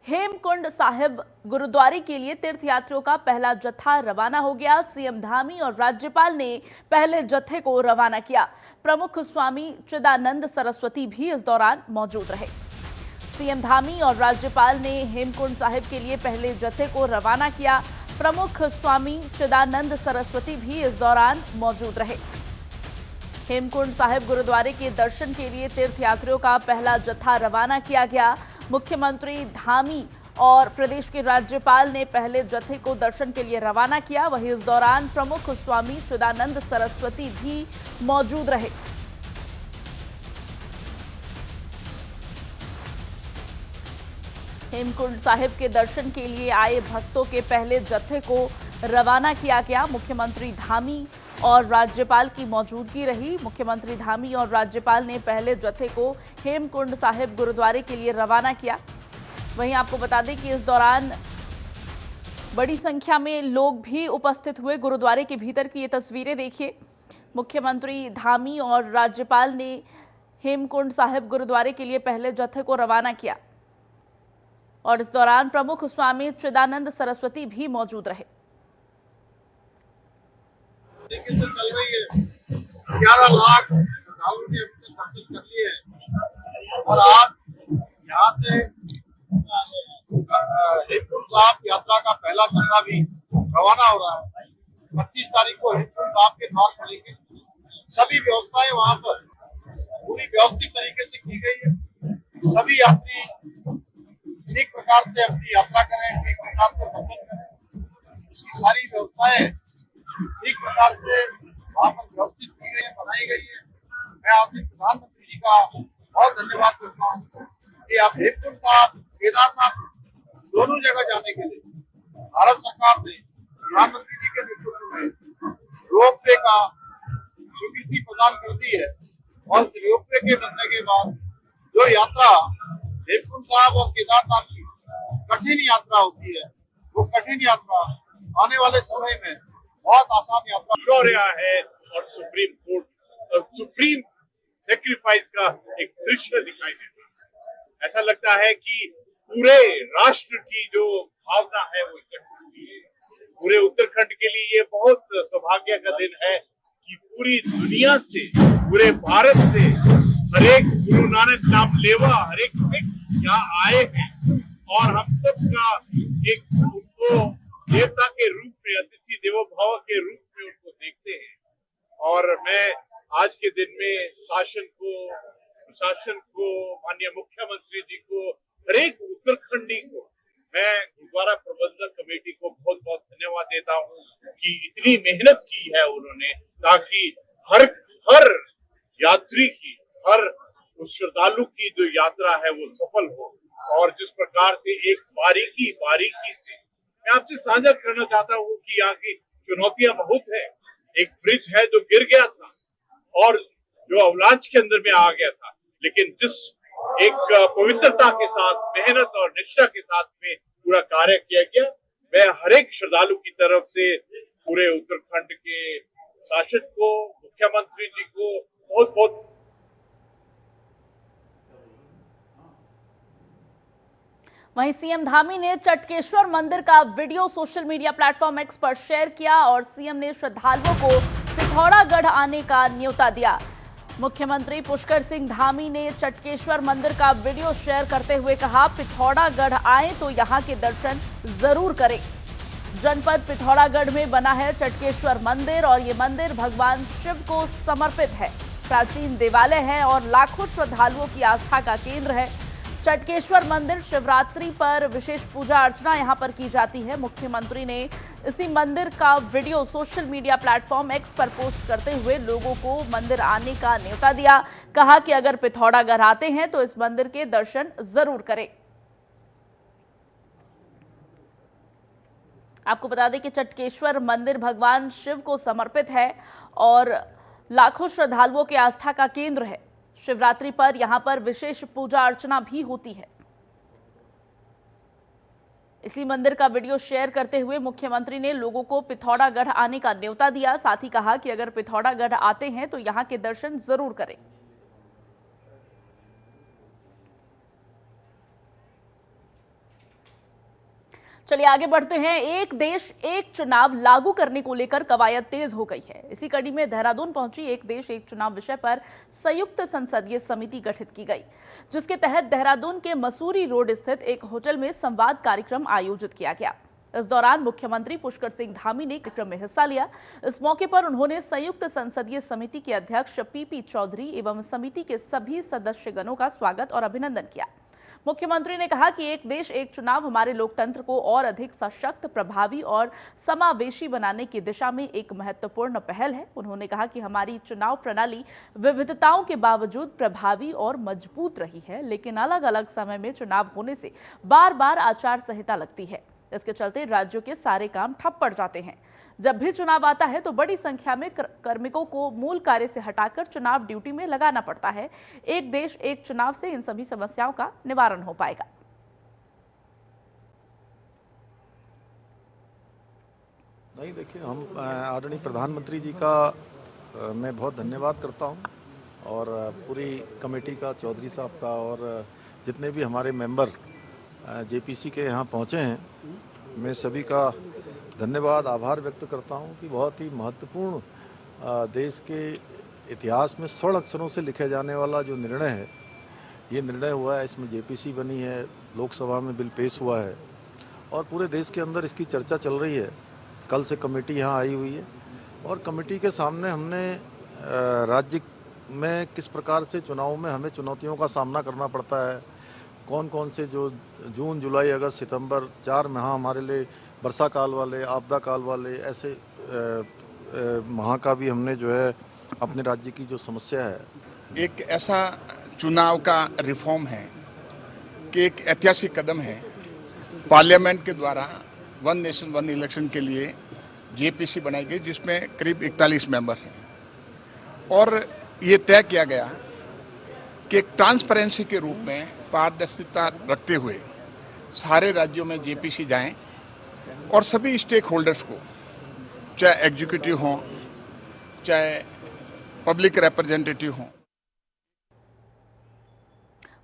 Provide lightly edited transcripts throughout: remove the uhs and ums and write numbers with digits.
हेमकुंड साहिब गुरुद्वारे के लिए तीर्थयात्रियों का पहला जत्था रवाना हो गया। सीएम धामी और राज्यपाल ने पहले जत्थे को रवाना किया। प्रमुख स्वामी चिदानंद सरस्वती भी इस दौरान मौजूद रहे। सीएम धामी और राज्यपाल ने हेमकुंड साहिब के लिए पहले जत्थे को रवाना किया। प्रमुख स्वामी चिदानंद सरस्वती भी इस दौरान मौजूद रहे। हेमकुंड साहिब गुरुद्वारे के दर्शन के लिए तीर्थयात्रियों का पहला जत्था रवाना किया गया। मुख्यमंत्री धामी और प्रदेश के राज्यपाल ने पहले जत्थे को दर्शन के लिए रवाना किया। वहीं इस दौरान प्रमुख स्वामी चिदानंद सरस्वती भी मौजूद रहे। हेमकुंड साहिब के दर्शन के लिए आए भक्तों के पहले जत्थे को रवाना किया गया। मुख्यमंत्री धामी और राज्यपाल की मौजूदगी रही। मुख्यमंत्री धामी और राज्यपाल ने पहले जत्थे को हेमकुंड साहिब गुरुद्वारे के लिए रवाना किया। वहीं आपको बता दें कि इस दौरान बड़ी संख्या में लोग भी उपस्थित हुए। गुरुद्वारे के भीतर की ये तस्वीरें देखिए। मुख्यमंत्री धामी और राज्यपाल ने हेमकुंड साहिब गुरुद्वारे के लिए पहले जत्थे को रवाना किया और इस दौरान प्रमुख स्वामी चिदानंद सरस्वती भी मौजूद रहे। तरीके से चल रही है। 11 लाख श्रद्धालुओं ने अपने दर्शन कर लिए हैं और आज यहाँ से हेमकुंड साहिब यात्रा का पहला जत्था भी रवाना हो रहा है। 25 तारीख को हेमकुंड साहिब के द्वार खुलेंगे। सभी व्यवस्थाएं वहाँ पर पूरी व्यवस्थित तरीके से की गई है। सभी यात्री ठीक प्रकार से अपनी यात्रा करें, ठीक प्रकार से दर्शन करें। उसकी सारी व्यवस्थाएं ठीक प्रकार से वहाँ पर व्यवस्थित की गई है, बनाई गई है। मैं आपके प्रधानमंत्री जी का बहुत धन्यवाद करता हूँ कि आप हेमकुंड साहिब केदारनाथ दोनों जगह जाने के लिए भारत सरकार ने प्रधानमंत्री जी के नेतृत्व में रोपवे का स्वीकृति प्रदान कर दी है और इस रोपवे के बनने के बाद जो यात्रा हेमकुंड साहिब और केदारनाथ की कठिन यात्रा होती है, वो कठिन यात्रा आने वाले समय में बहुत आसान यात्रा शौर्य है और सुप्रीम सेक्रीफाइस का एक दृश्य दिखाई देता है। ऐसा लगता है कि पूरे राष्ट्र की जो भावना है वो इकट्ठी हुई है। पूरे उत्तराखंड के लिए ये बहुत सौभाग्य का दिन है कि पूरी दुनिया से, पूरे भारत से हर एक गुरु नानक नाम लेवा, हर एक सिख यहाँ आए हैं और हम सबका एक उनको देवता के रूप में, अतिथि देवो भव के रूप में उनको देखते हैं। और मैं आज के दिन में शासन को, प्रशासन को, माननीय मुख्यमंत्री जी को, हर एक उत्तराखंडी को, मैं गुरुद्वारा प्रबंधक कमेटी को बहुत बहुत धन्यवाद देता हूँ कि इतनी मेहनत की है उन्होंने ताकि हर यात्री की, हर उस श्रद्धालु की जो यात्रा है वो सफल हो। और जिस प्रकार से एक बारीकी से मैं आपसे साझा करना चाहता हूँ कि यहाँ की चुनौतियां बहुत है। एक ब्रिज है जो गिर गया था और जो अवलांच के अंदर में आ गया था, लेकिन जिस एक पवित्रता के साथ, मेहनत और निष्ठा के साथ में पूरा कार्य किया गया, मैं हर एक श्रद्धालु की तरफ से पूरे उत्तराखंड के शासक को, मुख्यमंत्री जी को बहुत बहुत वहीं सीएम धामी ने चटकेश्वर मंदिर का video social media platform x पर शेयर किया और सीएम ने श्रद्धालुओं को पिथौरागढ़ आने का न्योता दिया। मुख्यमंत्री पुष्कर सिंह धामी ने चटकेश्वर मंदिर का वीडियो शेयर करते हुए कहा, पिथौरागढ़ आए तो यहां के दर्शन जरूर करें। जनपद पिथौरागढ़ में बना है चटकेश्वर मंदिर और ये मंदिर भगवान शिव को समर्पित है। प्राचीन देवालय है और लाखों श्रद्धालुओं की आस्था का केंद्र है। चटकेश्वर मंदिर शिवरात्रि पर विशेष पूजा अर्चना यहां पर की जाती है। मुख्यमंत्री ने इसी मंदिर का video social media platform x पर पोस्ट करते हुए लोगों को मंदिर आने का न्योता दिया। कहा कि अगर पिथौरागढ़ आते हैं तो इस मंदिर के दर्शन जरूर करें। आपको बता दें कि चटकेश्वर मंदिर भगवान शिव को समर्पित है और लाखों श्रद्धालुओं के आस्था का केंद्र है। शिवरात्रि पर यहां पर विशेष पूजा अर्चना भी होती है। इसी मंदिर का वीडियो शेयर करते हुए मुख्यमंत्री ने लोगों को पिथौरागढ़ आने का न्योता दिया। साथ ही कहा कि अगर पिथौरागढ़ आते हैं तो यहां के दर्शन जरूर करें। चलिए आगे बढ़ते हैं। एक देश एक चुनाव लागू करने को लेकर कवायद तेज हो गई है। इसी कड़ी में देहरादून पहुंची एक देश एक चुनाव विषय पर संयुक्त संसदीय समिति गठित की गई, जिसके तहत देहरादून के मसूरी रोड स्थित एक होटल में संवाद कार्यक्रम आयोजित किया गया। इस दौरान मुख्यमंत्री पुष्कर सिंह धामी ने कार्यक्रम में हिस्सा लिया। इस मौके पर उन्होंने संयुक्त संसदीय समिति के अध्यक्ष पीपी चौधरी एवं समिति के सभी सदस्यगणों का स्वागत और अभिनंदन किया। मुख्यमंत्री ने कहा कि एक देश एक चुनाव हमारे लोकतंत्र को और अधिक सशक्त, प्रभावी और समावेशी बनाने की दिशा में एक महत्वपूर्ण पहल है। उन्होंने कहा कि हमारी चुनाव प्रणाली विविधताओं के बावजूद प्रभावी और मजबूत रही है, लेकिन अलग अलग समय में चुनाव होने से बार बार आचार संहिता लगती है। इसके चलते राज्यों के सारे काम ठप पड़ जाते हैं। जब भी चुनाव आता है तो बड़ी संख्या में कार्मिकों को मूल कार्य से हटाकर चुनाव ड्यूटी में लगाना पड़ता है। एक देश एक चुनाव से इन सभी समस्याओं का निवारण हो पाएगा। नहीं, देखिए, हम आदरणीय प्रधानमंत्री जी का मैं बहुत धन्यवाद करता हूं और पूरी कमेटी का, चौधरी साहब का और जितने भी हमारे मेंबर जेपीसी के यहाँ पहुँचे हैं, मैं सभी का धन्यवाद, आभार व्यक्त करता हूं कि बहुत ही महत्वपूर्ण देश के इतिहास में स्वर्ण अक्षरों से लिखे जाने वाला जो निर्णय है, ये निर्णय हुआ है। इसमें जेपीसी बनी है, लोकसभा में बिल पेश हुआ है और पूरे देश के अंदर इसकी चर्चा चल रही है। कल से कमेटी यहाँ आई हुई है और कमेटी के सामने हमने राज्य में किस प्रकार से चुनाव में हमें चुनौतियों का सामना करना पड़ता है, कौन कौन से जो जून, जुलाई, अगस्त, सितंबर 4 माह हमारे लिए वर्षा काल वाले, आपदा काल वाले, ऐसे माह का भी हमने जो है अपने राज्य की जो समस्या है। एक ऐसा चुनाव का रिफॉर्म है कि एक ऐतिहासिक कदम है। पार्लियामेंट के द्वारा वन नेशन वन इलेक्शन के लिए जेपीसी बनाई गई, जिसमें करीब 41 मेंबर हैं और ये तय किया गया कि एक ट्रांसपेरेंसी के रूप में पारदर्शिता रखते हुए सारे राज्यों में जेपीसी जाएं और सभी स्टेक होल्डर्स को, चाहे एग्जीक्यूटिव हों, चाहे पब्लिक रिप्रेजेंटेटिव हों।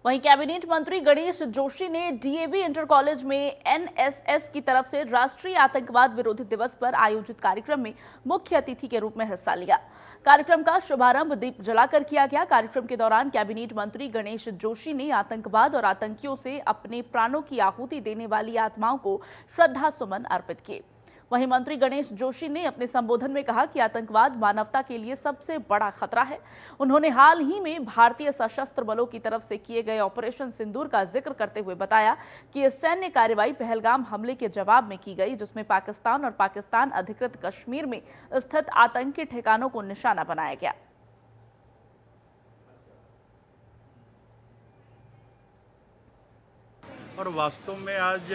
वहीं कैबिनेट मंत्री गणेश जोशी ने डीएवी इंटर कॉलेज में एनएसएस की तरफ से राष्ट्रीय आतंकवाद विरोधी दिवस पर आयोजित कार्यक्रम में मुख्य अतिथि के रूप में हिस्सा लिया। कार्यक्रम का शुभारंभ दीप जलाकर किया गया। कार्यक्रम के दौरान कैबिनेट मंत्री गणेश जोशी ने आतंकवाद और आतंकियों से अपने प्राणों की आहुति देने वाली आत्माओं को श्रद्धा सुमन अर्पित किए। वहीं मंत्री गणेश जोशी ने अपने संबोधन में कहा कि आतंकवाद मानवता के लिए सबसे बड़ा खतरा है। उन्होंने हाल ही में भारतीय सशस्त्र बलों की तरफ से किए गए ऑपरेशन सिंदूर का जिक्र करते हुए बताया कि यह सैन्य कार्रवाई पहलगाम हमले के जवाब में की गई, जिसमें पाकिस्तान और पाकिस्तान अधिकृत कश्मीर में स्थित आतंकी ठिकानों को निशाना बनाया गया। और वास्तव में आज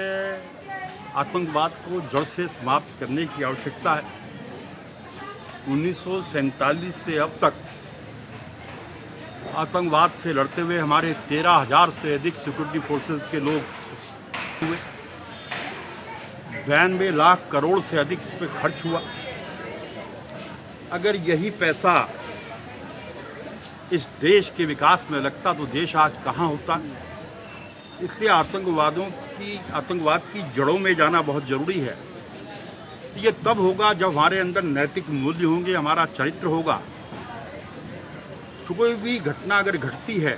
आतंकवाद को जड़ से समाप्त करने की आवश्यकता है। 1947 से अब तक आतंकवाद से लड़ते हुए हमारे 13,000 से अधिक सिक्योरिटी फोर्सेस के लोग हुए। 92 लाख करोड़ से अधिक इस पर खर्च हुआ। अगर यही पैसा इस देश के विकास में लगता तो देश आज कहाँ होता। इसलिए आतंकवाद की जड़ों में जाना बहुत जरूरी है। ये तब होगा जब हमारे अंदर नैतिक मूल्य होंगे, हमारा चरित्र होगा। कोई भी घटना अगर घटती है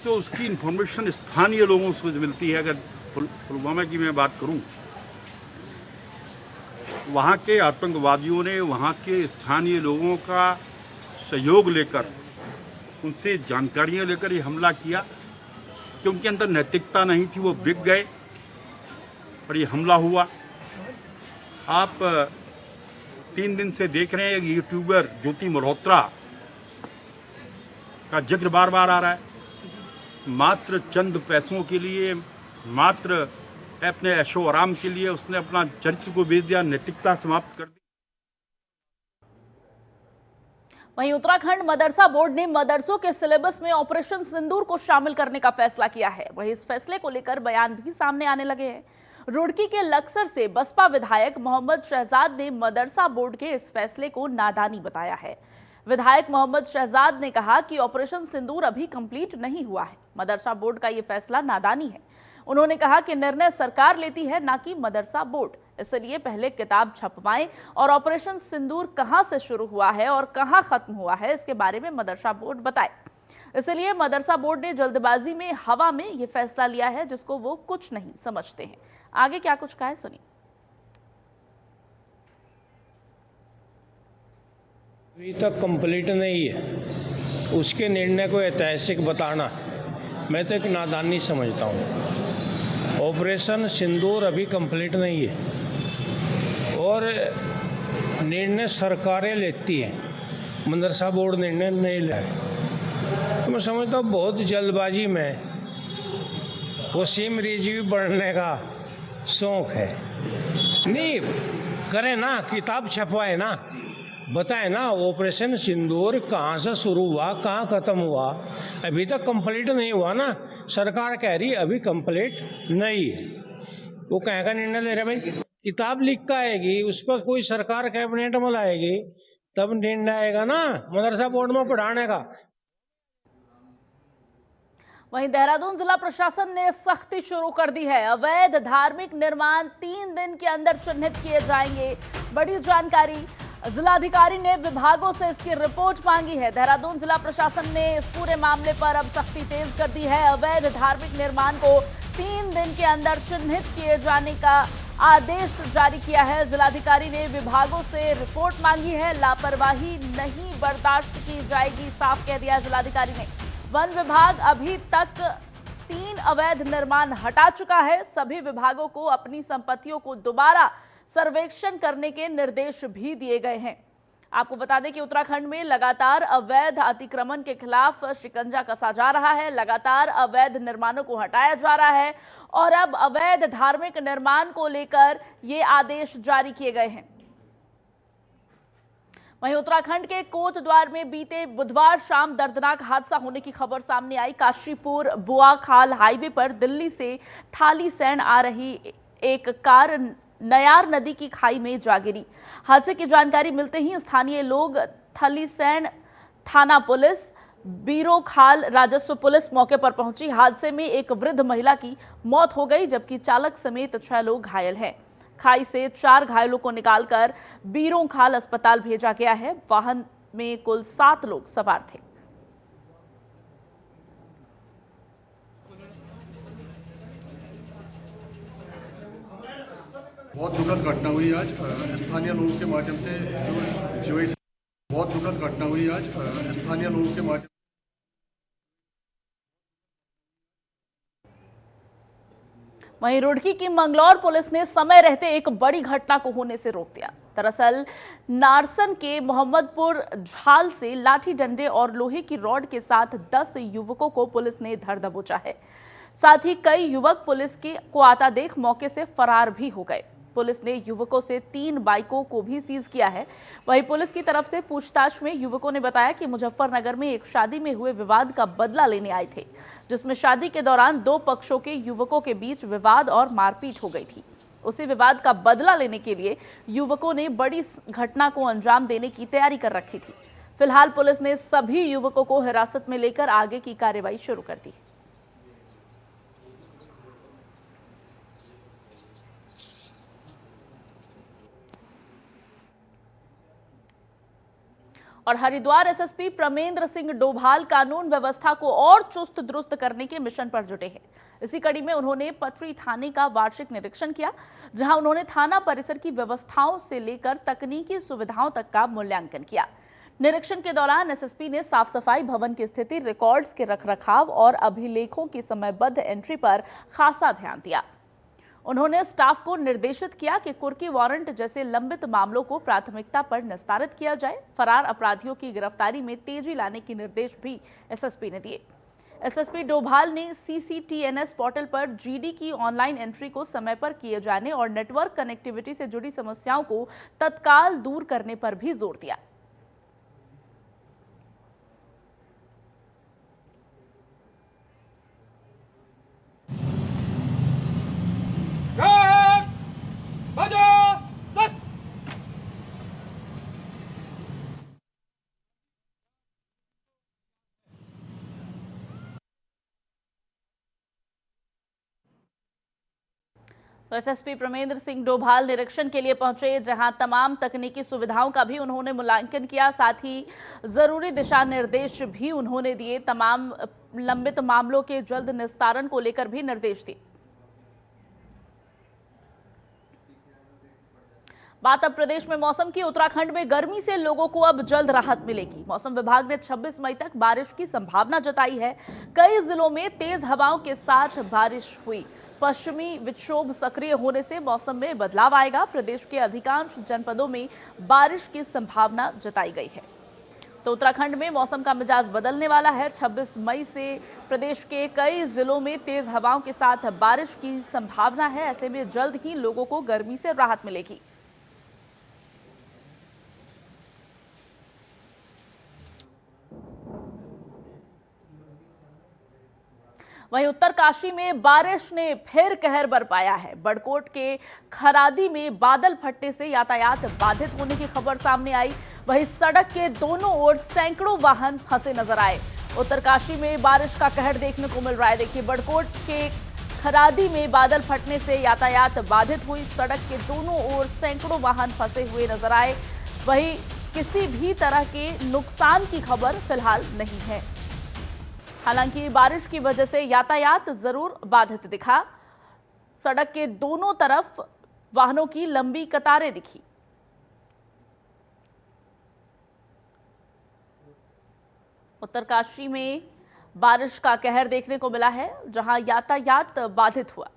तो उसकी इंफॉर्मेशन स्थानीय लोगों से मिलती है। अगर पुलवामा की मैं बात करूं, वहाँ के आतंकवादियों ने वहाँ के स्थानीय लोगों का सहयोग लेकर, उनसे जानकारियां लेकर ये हमला किया कि उनके अंदर नैतिकता नहीं थी, वो बिक गए और ये हमला हुआ। आप 3 दिन से देख रहे हैं यूट्यूबर ज्योति मल्होत्रा का जिक्र बार बार आ रहा है। मात्र चंद पैसों के लिए, मात्र अपने ऐशो आराम के लिए उसने अपना चरित्र को बेच दिया, नैतिकता समाप्त कर दी। वहीं उत्तराखंड मदरसा बोर्ड ने मदरसों के सिलेबस में ऑपरेशन सिंदूर को शामिल करने का फैसला किया है। वहीं इस फैसले को लेकर बयान भी सामने आने लगे हैं। रुड़की के लक्सर से बसपा विधायक मोहम्मद शहजाद ने मदरसा बोर्ड के इस फैसले को नादानी बताया है। विधायक मोहम्मद शहजाद ने कहा कि ऑपरेशन सिंदूर अभी कंप्लीट नहीं हुआ है। मदरसा बोर्ड का यह फैसला नादानी है। उन्होंने कहा कि निर्णय सरकार लेती है, ना कि मदरसा बोर्ड। इसलिए पहले किताब छपवाएं और ऑपरेशन सिंदूर कहां से शुरू हुआ है और कहां खत्म हुआ है, इसके बारे में मदरसा बोर्ड बताए। इसलिए मदरसा बोर्ड ने जल्दबाजी में हवा में यह फैसला लिया है, जिसको वो कुछ नहीं समझते हैं। आगे क्या कुछ कहा है, सुनिए। अभी तक कंप्लीट नहीं है, उसके निर्णय को ऐतिहासिक बताना मैं तो एक नादानी समझता हूँ। ऑपरेशन सिंदूर अभी कंप्लीट नहीं है और निर्णय सरकारें लेती हैं, मदरसा बोर्ड निर्णय नहीं ले। तो मैं समझता हूँ बहुत जल्दबाजी में वसीम रिजवी बढ़ने का शौक है। नहीं करें ना, किताब छपवाए ना, बताए ना ऑपरेशन सिंदूर कहाँ से शुरू हुआ, कहाँ खत्म हुआ। अभी तक कंप्लीट नहीं हुआ ना, सरकार कह रही अभी कंप्लीट नहीं है। वो कहीं का निर्णय ले रहे भाई, किताब लिख कर आएगी, उस पर कोई सरकार कैबिनेट में लाएगी, तब निर्णय आएगा ना मदरसा बोर्ड में पढ़ाने का। वहीं देहरादून जिला प्रशासन ने सख्ती शुरू कर दी है। अवैध धार्मिक निर्माण 3 दिन के अंदर चिन्हित किए जाएंगे। बड़ी जानकारी, जिलाधिकारी ने विभागों से इसकी रिपोर्ट मांगी है। देहरादून जिला प्रशासन ने इस पूरे मामले पर अब सख्ती तेज कर दी है। अवैध धार्मिक निर्माण को 3 दिन के अंदर चिन्हित किए जाने का आदेश जारी किया है। जिलाधिकारी ने विभागों से रिपोर्ट मांगी है। लापरवाही नहीं बर्दाश्त की जाएगी, साफ कह दिया है जिलाधिकारी ने। वन विभाग अभी तक 3 अवैध निर्माण हटा चुका है। सभी विभागों को अपनी संपत्तियों को दोबारा सर्वेक्षण करने के निर्देश भी दिए गए हैं। आपको बता दें कि उत्तराखंड में लगातार अवैध अतिक्रमण के खिलाफ शिकंजा कसा जा रहा है। लगातार अवैध निर्माणों को हटाया जा रहा है और अब अवैध धार्मिक निर्माण को लेकर ये आदेश जारी किए गए हैं। वहीं उत्तराखंड के कोटद्वार में बीते बुधवार शाम दर्दनाक हादसा होने की खबर सामने आई। काशीपुर बुआखाल हाईवे पर दिल्ली से थालीसैंण आ रही एक कार नयार नदी की खाई में जा गिरी। हादसे की जानकारी मिलते ही स्थानीय लोग, थालीसैंण थाना पुलिस, बीरोखाल राजस्व पुलिस मौके पर पहुंची। हादसे में एक वृद्ध महिला की मौत हो गई, जबकि चालक समेत 6 लोग घायल हैं। खाई से 4 घायलों को निकालकर बीरोखाल अस्पताल भेजा गया है। वाहन में कुल 7 लोग सवार थे। बहुत दुखद घटना हुई आज स्थानीय लोगों के माध्यम से, जो बहुत दुखद घटना हुई आज स्थानीय लोगों के माध्यम। वहीं रुड़की की मंगलौर पुलिस ने समय रहते एक बड़ी घटना को होने से रोक दिया। दरअसल नारसन के मोहम्मदपुर झाल से लाठी डंडे और लोहे की रॉड के साथ 10 युवकों को पुलिस ने धर दबोचा है। साथ ही कई युवक पुलिस को आता देख मौके से फरार भी हो गए। पुलिस ने युवकों से 3 बाइकों को भी सीज किया है। वहीं पुलिस की तरफ से पूछताछ में युवकों ने बताया कि मुजफ्फरनगर में एक शादी में हुए विवाद का बदला लेने आए थे, जिसमें शादी के दौरान 2 पक्षों के युवकों के बीच विवाद और मारपीट हो गई थी। उसी विवाद का बदला लेने के लिए युवकों ने बड़ी घटना को अंजाम देने की तैयारी कर रखी थी। फिलहाल पुलिस ने सभी युवकों को हिरासत में लेकर आगे की कार्रवाई शुरू कर दी। और हरिद्वार एसएसपी प्रमेंद्र सिंह डोभाल कानून व्यवस्था को और चुस्त दुरुस्त करने के मिशन पर जुटे हैं। इसी कड़ी में उन्होंने पथरी थाने का वार्षिक निरीक्षण किया, जहां उन्होंने थाना परिसर की व्यवस्थाओं से लेकर तकनीकी सुविधाओं तक का मूल्यांकन किया। निरीक्षण के दौरान एसएसपी ने साफ सफाई, भवन की स्थिति, रिकॉर्ड्स के रखरखाव और अभिलेखों की समयबद्ध एंट्री पर खासा ध्यान दिया। उन्होंने स्टाफ को निर्देशित किया कि कुर्की वारंट जैसे लंबित मामलों को प्राथमिकता पर निस्तारित किया जाए। फरार अपराधियों की गिरफ्तारी में तेजी लाने के निर्देश भी एसएसपी ने दिए। एसएसपी डोभाल ने सीसीटीएनएस पोर्टल पर जीडी की ऑनलाइन एंट्री को समय पर किए जाने और नेटवर्क कनेक्टिविटी से जुड़ी समस्याओं को तत्काल दूर करने पर भी जोर दिया। तो एसएसपी प्रमेंद्र सिंह डोभाल निरीक्षण के लिए पहुंचे, जहां तमाम तकनीकी सुविधाओं का भी उन्होंने मूल्यांकन किया। साथ ही जरूरी दिशा निर्देश भी उन्होंने दिए। तमाम लंबित मामलों के जल्द निस्तारण को लेकर भी निर्देश दिए। बात अब प्रदेश में मौसम की। उत्तराखंड में गर्मी से लोगों को अब जल्द राहत मिलेगी। मौसम विभाग ने 26 मई तक बारिश की संभावना जताई है। कई जिलों में तेज हवाओं के साथ बारिश हुई। पश्चिमी विक्षोभ सक्रिय होने से मौसम में बदलाव आएगा। प्रदेश के अधिकांश जनपदों में बारिश की संभावना जताई गई है। तो उत्तराखंड में मौसम का मिजाज बदलने वाला है। 26 मई से प्रदेश के कई जिलों में तेज हवाओं के साथ बारिश की संभावना है। ऐसे में जल्द ही लोगों को गर्मी से राहत मिलेगी। वहीं उत्तरकाशी में बारिश ने फिर कहर बरपाया है। बड़कोट के खरादी में बादल फटने से यातायात बाधित होने की खबर सामने आई। वहीं सड़क के दोनों ओर सैकड़ों वाहन फंसे नजर आए। उत्तरकाशी में बारिश का कहर देखने को मिल रहा है। देखिए, बड़कोट के खरादी में बादल फटने से यातायात बाधित हुई। सड़क के दोनों ओर सैकड़ों वाहन फंसे हुए नजर आए। वहीं किसी भी तरह के नुकसान की खबर फिलहाल नहीं है। हालांकि बारिश की वजह से यातायात जरूर बाधित दिखा। सड़क के दोनों तरफ वाहनों की लंबी कतारें दिखी। उत्तरकाशी में बारिश का कहर देखने को मिला है, जहां यातायात बाधित हुआ।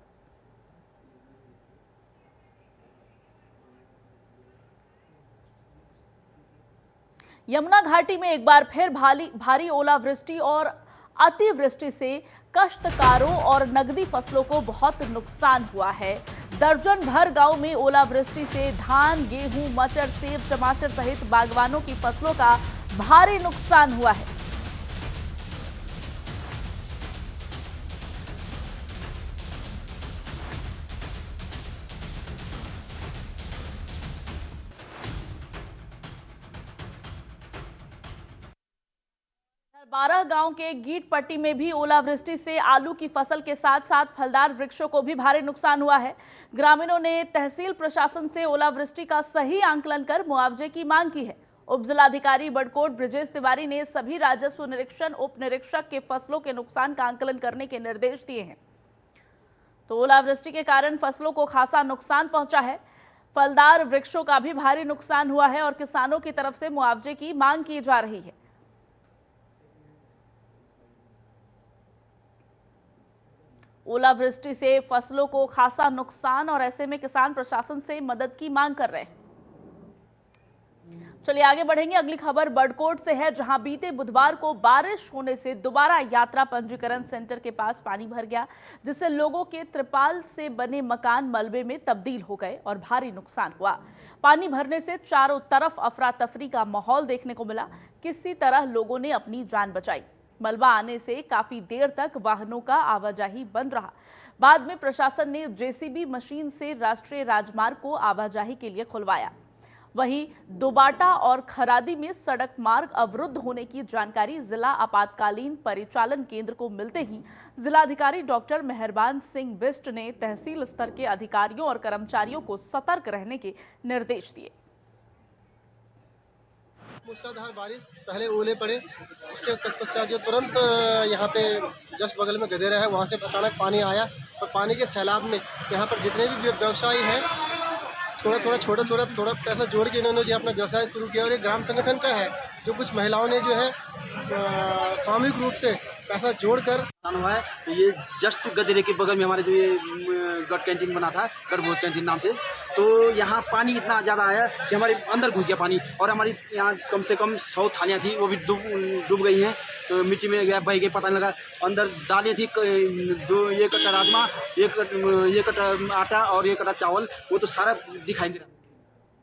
यमुना घाटी में एक बार फिर भारी ओलावृष्टि और अतिवृष्टि से काश्तकारों और नकदी फसलों को बहुत नुकसान हुआ है। दर्जन भर गांव में ओलावृष्टि से धान, गेहूं, मटर, सेब, टमाटर सहित बागवानों की फसलों का भारी नुकसान हुआ है। बारह गांव के गीट पट्टी में भी ओलावृष्टि से आलू की फसल के साथ साथ फलदार वृक्षों को भी भारी नुकसान हुआ है। ग्रामीणों ने तहसील प्रशासन से ओलावृष्टि का सही आंकलन कर मुआवजे की मांग की है। उप जिलाधिकारी बड़कोट ब्रजेश तिवारी ने सभी राजस्व निरीक्षण उप निरीक्षक के फसलों के नुकसान का आंकलन करने के निर्देश दिए हैं। तो ओलावृष्टि के कारण फसलों को खासा नुकसान पहुंचा है। फलदार वृक्षों का भी भारी नुकसान हुआ है और किसानों की तरफ से मुआवजे की मांग की जा रही है। ओलावृष्टि से फसलों को खासा नुकसान और ऐसे में किसान प्रशासन से मदद की मांग कर रहे हैं। चलिए आगे बढ़ेंगे। अगली खबर बड़कोट से है, जहां बीते बुधवार को बारिश होने से दोबारा यात्रा पंजीकरण सेंटर के पास पानी भर गया, जिससे लोगों के त्रिपाल से बने मकान मलबे में तब्दील हो गए और भारी नुकसान हुआ। पानी भरने से चारों तरफ अफरा तफरी का माहौल देखने को मिला। किसी तरह लोगों ने अपनी जान बचाई। मलबा आने से काफी देर तक वाहनों का आवाजाही बंद रहा। बाद में प्रशासन ने जेसीबी मशीन से राष्ट्रीय राजमार्ग को आवाजाही के लिए खुलवाया। वहीं दोबाटा और खरादी में सड़क मार्ग अवरुद्ध होने की जानकारी जिला आपातकालीन परिचालन केंद्र को मिलते ही जिलाधिकारी डॉक्टर मेहरबान सिंह बिष्ट ने तहसील स्तर के अधिकारियों और कर्मचारियों को सतर्क रहने के निर्देश दिए। मूसलाधार बारिश, पहले ओले पड़े, उसके पश्चात जो तुरंत यहाँ पे जस्ट बगल में गदेरा है, वहाँ से अचानक पानी आया और पानी के सैलाब में यहाँ पर जितने भी व्यवसायी हैं थोड़ा पैसा जोड़ के इन्होंने जो अपना व्यवसाय शुरू किया। और ये ग्राम संगठन का है, जो कुछ महिलाओं ने जो है सामूहिक रूप से पैसा जोड़कर हुआ है। तो ये जस्ट गदेरे के बगल में हमारे जो ये गट कैंटीन बना था, गट भोज कैंटीन नाम से, तो यहाँ पानी इतना ज़्यादा आया कि हमारे अंदर घुस गया पानी। और हमारी यहाँ कम से कम 100 थालियाँ थी, वो भी डूब गई हैं। तो मिट्टी में गया, बह गई, पता नहीं लगा। अंदर दालें थी, एक कट्टा राजमा, एक कट्टा आटा और एक कट्टा चावल, वो तो सारा दिखाई दे रहा।